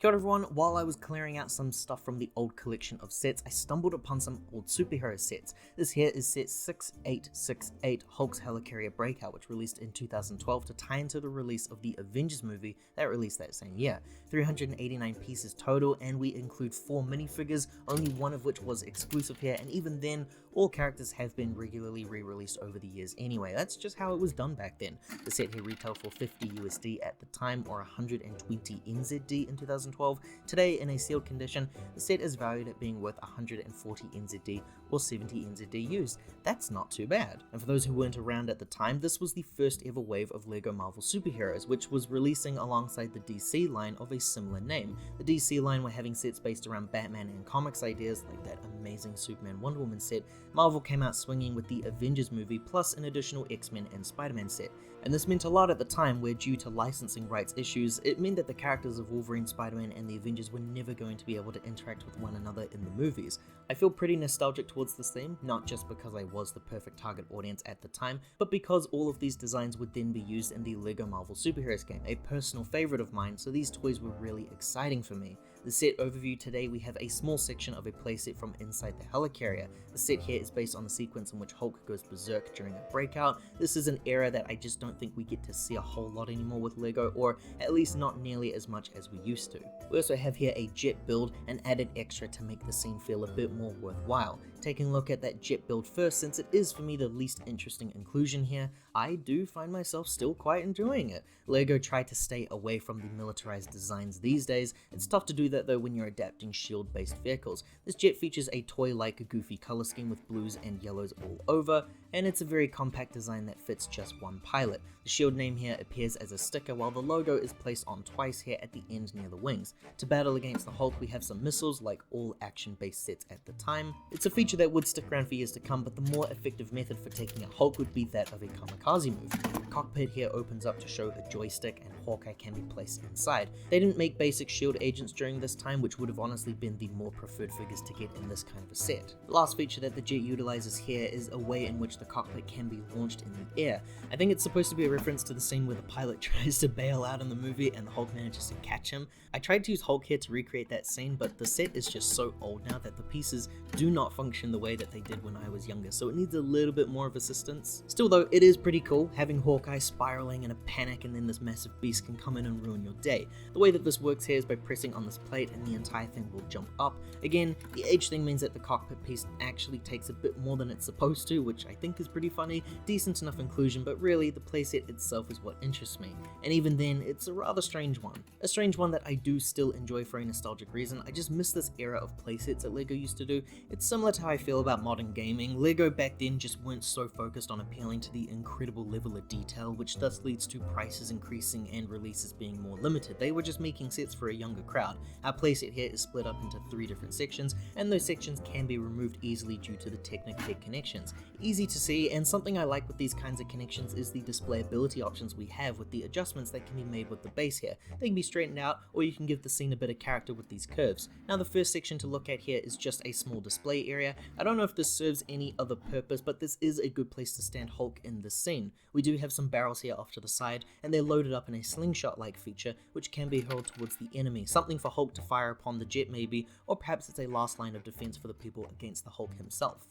Kia ora everyone, while I was clearing out some stuff from the old collection of sets, I stumbled upon some old superhero sets. This here is set 6868, Hulk's Helicarrier Breakout, which released in 2012 to tie into the release of the Avengers movie that released that same year. 389 pieces total, and we include 4 minifigures, only one of which was exclusive here, and even then, all characters have been regularly re-released over the years anyway. That's just how it was done back then. The set here retailed for 50 USD at the time, or 120 NZD in 2012. Today, in a sealed condition, the set is valued at being worth 140 NZD or 70 NZD used. That's not too bad. And for those who weren't around at the time, this was the first ever wave of LEGO Marvel superheroes, which was releasing alongside the DC line of a similar name. The DC line were having sets based around Batman and comics ideas like that amazing Superman Wonder Woman set. Marvel came out swinging with the Avengers movie plus an additional X-Men and Spider-Man set. And this meant a lot at the time, where due to licensing rights issues, it meant that the characters of Wolverine, Spider-Man and the Avengers were never going to be able to interact with one another in the movies. I feel pretty nostalgic towards this theme, not just because I was the perfect target audience at the time, but because all of these designs would then be used in the LEGO Marvel Superheroes game, a personal favorite of mine, so these toys were really exciting for me. The set overview today, we have a small section of a playset from inside the Helicarrier. The set here is based on the sequence in which Hulk goes berserk during a breakout. This is an era that I just don't think we get to see a whole lot anymore with LEGO, or at least not nearly as much as we used to. We also have here a jet build, an added extra to make the scene feel a bit more worthwhile. Taking a look at that jet build first, since it is for me the least interesting inclusion here, I do find myself still quite enjoying it. LEGO try to stay away from the militarized designs these days. It's tough to do that though when you're adapting shield-based vehicles. This jet features a toy-like goofy color scheme with blues and yellows all over, and it's a very compact design that fits just one pilot. The shield name here appears as a sticker, while the logo is placed on twice here at the end near the wings. To battle against the Hulk, we have some missiles like all action-based sets at the time. It's a feature that would stick around for years to come, but the more effective method for taking out Hulk would be that of a kamikaze move. The cockpit here opens up to show a joystick, and Hawkeye can be placed inside. They didn't make basic shield agents during this time, which would have honestly been the more preferred figures to get in this kind of a set. The last feature that the jet utilizes here is a way in which the cockpit can be launched in the air. I think it's supposed to be a reference to the scene where the pilot tries to bail out in the movie and the Hulk manages to catch him. I tried to use Hulk here to recreate that scene, but the set is just so old now that the pieces do not function the way that they did when I was younger, so it needs a little bit more of assistance. Still though, it is pretty cool having Hawkeye spiraling in a panic and then this massive beast can come in and ruin your day. The way that this works here is by pressing on this plate and the entire thing will jump up. Again, the age thing means that the cockpit piece actually takes a bit more than it's supposed to, which I think is pretty funny. Decent enough inclusion, but really the playset itself is what interests me. And even then, it's a rather strange one. A strange one that I do still enjoy for a nostalgic reason. I just miss this era of playsets that LEGO used to do. It's similar to how I feel about modern gaming. LEGO back then just weren't so focused on appealing to the incredible level of detail, which thus leads to prices increasing and releases being more limited. They were just making sets for a younger crowd. Our playset here is split up into 3 different sections, and those sections can be removed easily due to the Technic connections. Easy to see, and something I like with these kinds of connections is the displayability options we have with the adjustments that can be made with the base here. They can be straightened out, or you can give the scene a bit of character with these curves. Now the first section to look at here is just a small display area. I don't know if this serves any other purpose, but this is a good place to stand Hulk in this scene. We do have some barrels here off to the side, and they're loaded up in a slingshot-like feature, which can be hurled towards the enemy. Something for Hulk to fire upon the jet maybe, or perhaps it's a last line of defense for the people against the Hulk himself.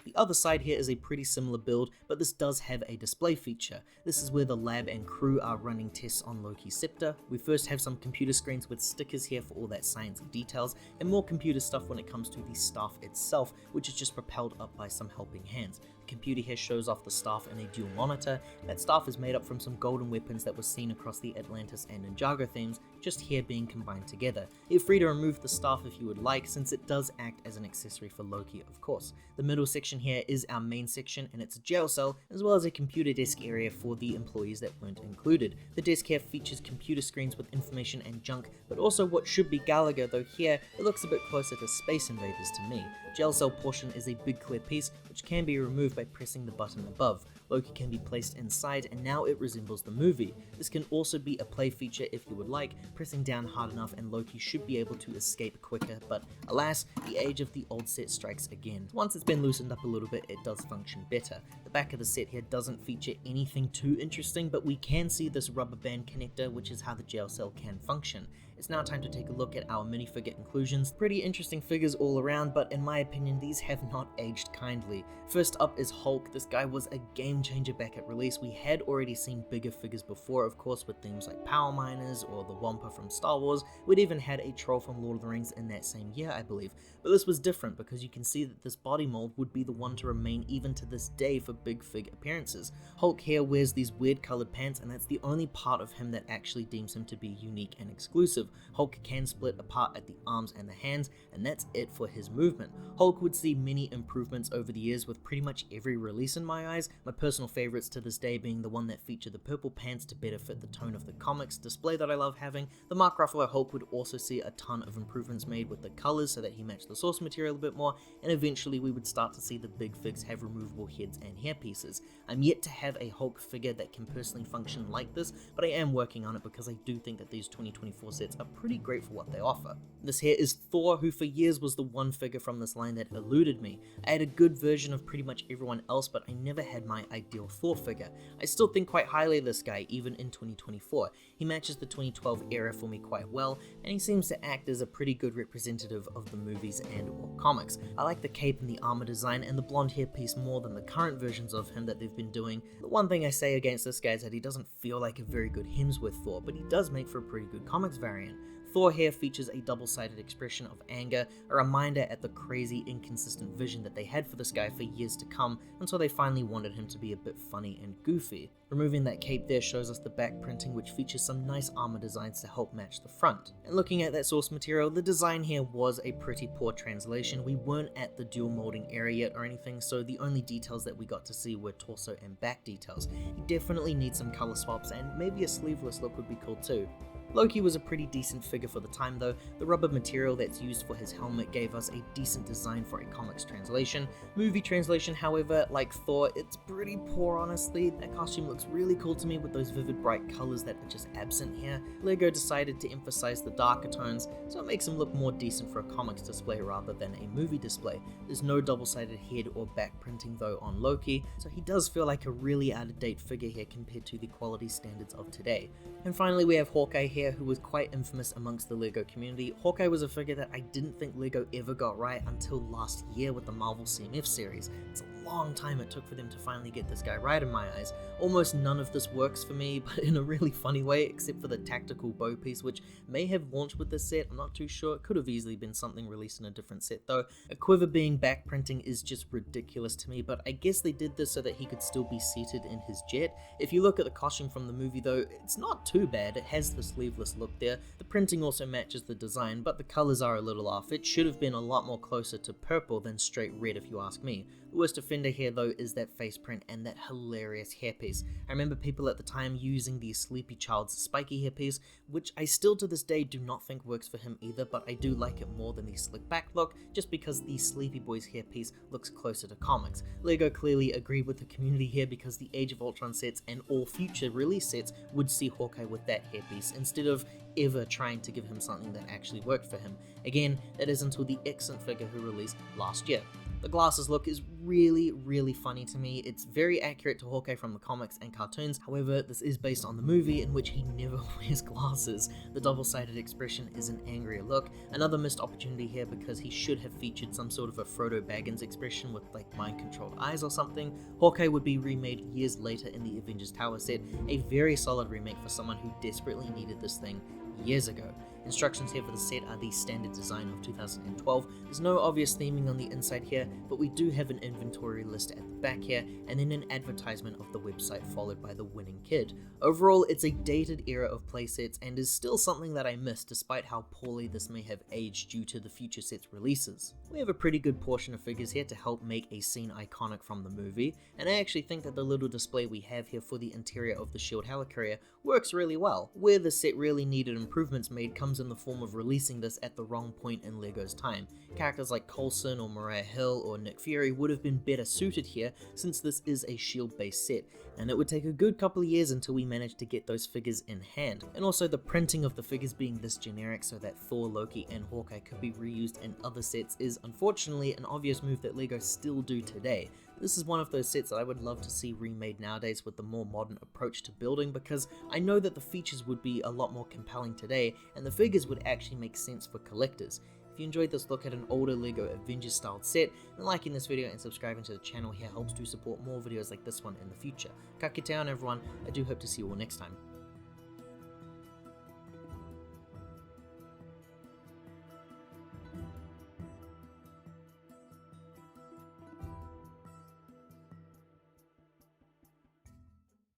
The other side here is a pretty similar build, but this does have a display feature. This is where the lab and crew are running tests on Loki's scepter. We first have some computer screens with stickers here for all that science and details, and more computer stuff when it comes to the staff itself, which is just propelled up by some helping hands. The computer here shows off the staff in a dual monitor. That staff is made up from some golden weapons that were seen across the Atlantis and Ninjago themes, just here being combined together. You're free to remove the staff if you would like, since it does act as an accessory for Loki, of course. The middle section here is our main section, and it's a jail cell, as well as a computer desk area for the employees that weren't included. The desk here features computer screens with information and junk, but also what should be Gallagher, though here it looks a bit closer to Space Invaders to me. Jail cell portion is a big clear piece, which can be removed by pressing the button above. Loki can be placed inside, and now it resembles the movie. This can also be a play feature if you would like, pressing down hard enough and Loki should be able to escape quicker, but alas, the age of the old set strikes again. Once it's been loosened up a little bit, it does function better. The back of the set here doesn't feature anything too interesting, but we can see this rubber band connector, which is how the jail cell can function. it's now time to take a look at our minifigure inclusions. Pretty interesting figures all around, but in my opinion these have not aged kindly. First up is Hulk. This guy was a game changer back at release. We had already seen bigger figures before, of course, with themes like Power Miners or the Wampa from Star Wars. We'd even had a troll from Lord of the Rings in that same year, I believe. But this was different because you can see that this body mold would be the one to remain even to this day for big fig appearances. Hulk here wears these weird colored pants, and that's the only part of him that actually deems him to be unique and exclusive. Hulk can split apart at the arms and the hands, and that's it for his movement. Hulk would see many improvements over the years with pretty much every release in my eyes, my personal favorites to this day being the one that featured the purple pants to better fit the tone of the comics display that I love having. The Mark Ruffalo Hulk would also see a ton of improvements made with the colors so that he matched the source material a bit more, and eventually we would start to see the big figs have removable heads and hairpieces. I'm yet to have a Hulk figure that can personally function like this, but I am working on it because I do think that these 2024 sets are pretty great for what they offer. This here is Thor, who for years was the one figure from this line that eluded me. I had a good version of pretty much everyone else, but I never had my ideal Thor figure. I still think quite highly of this guy, even in 2024. He matches the 2012 era for me quite well, and he seems to act as a pretty good representative of the movies and or comics. I like the cape and the armor design and the blonde hairpiece more than the current versions of him that they've been doing. The one thing I say against this guy is that he doesn't feel like a very good Hemsworth Thor, but he does make for a pretty good comics variant. Thor here features a double-sided expression of anger, a reminder at the crazy, inconsistent vision that they had for this guy for years to come, until they finally wanted him to be a bit funny and goofy. Removing that cape there shows us the back printing, which features some nice armor designs to help match the front. And looking at that source material, the design here was a pretty poor translation. We weren't at the dual molding area yet or anything, so the only details that we got to see were torso and back details. He definitely needs some color swaps, and maybe a sleeveless look would be cool too. Loki was a pretty decent figure for the time though. The rubber material that's used for his helmet gave us a decent design for a comics translation. Movie translation, however, like Thor, it's pretty poor honestly. That costume looks really cool to me with those vivid bright colors that are just absent here. Lego decided to emphasize the darker tones, so it makes him look more decent for a comics display rather than a movie display. There's no double-sided head or back printing though on Loki, so he does feel like a really out-of-date figure here compared to the quality standards of today. And finally we have Hawkeye here, who was quite infamous amongst the Lego community. Hawkeye was a figure that I didn't think Lego ever got right until last year with the Marvel CMF series. It's a long time it took for them to finally get this guy right in my eyes. Almost none of this works for me, but in a really funny way, except for the tactical bow piece, which may have launched with this set. I'm not too sure. It could have easily been something released in a different set though. A quiver being back printing is just ridiculous to me, but I guess they did this so that he could still be seated in his jet. If you look at the costume from the movie though, it's not too bad. It has the sleeveless look there. The printing also matches the design, but the colors are a little off. It should have been a lot more closer to purple than straight red if you ask me. The worst offender here though is that face print and that hilarious hairpiece. I remember people at the time using the Sleepy Child's spiky hairpiece, which I still to this day do not think works for him either, but I do like it more than the slick back look, just because the Sleepy Boy's hairpiece looks closer to comics. Lego clearly agreed with the community here because the Age of Ultron sets and all future release sets would see Hawkeye with that hairpiece instead of ever trying to give him something that actually worked for him. Again, that is until the excellent figure who released last year. The glasses look is really funny to me. It's very accurate to Hawkeye from the comics and cartoons. However, this is based on the movie in which he never wears glasses. The double-sided expression is an angrier look. Another missed opportunity here because he should have featured some sort of a Frodo Baggins expression with like mind-controlled eyes or something. Hawkeye would be remade years later in the Avengers Tower set, a very solid remake for someone who desperately needed this thing years ago. Instructions here for the set are the standard design of 2012. There's no obvious theming on the inside here, but we do have an inventory list at the back here, and then an advertisement of the website followed by the winning kid. Overall, it's a dated era of playsets and is still something that I miss despite how poorly this may have aged due to the future set's releases. We have a pretty good portion of figures here to help make a scene iconic from the movie, and I actually think that the little display we have here for the interior of the Shield Helicarrier works really well. Where the set really needed improvements made comes in the form of releasing this at the wrong point in Lego's time. Characters like Coulson or Mariah Hill or Nick Fury would have been better suited here since this is a Shield based set, and it would take a good couple of years until we managed to get those figures in hand. And also the printing of the figures being this generic so that Thor, Loki and Hawkeye could be reused in other sets is unfortunately an obvious move that Lego still do today. This is one of those sets that I would love to see remade nowadays with the more modern approach to building, because I know that the features would be a lot more compelling today and the figures would actually make sense for collectors. If you enjoyed this look at an older LEGO Avengers styled set, then liking this video and subscribing to the channel here helps to support more videos like this one in the future. Ka kite on everyone, I do hope to see you all next time.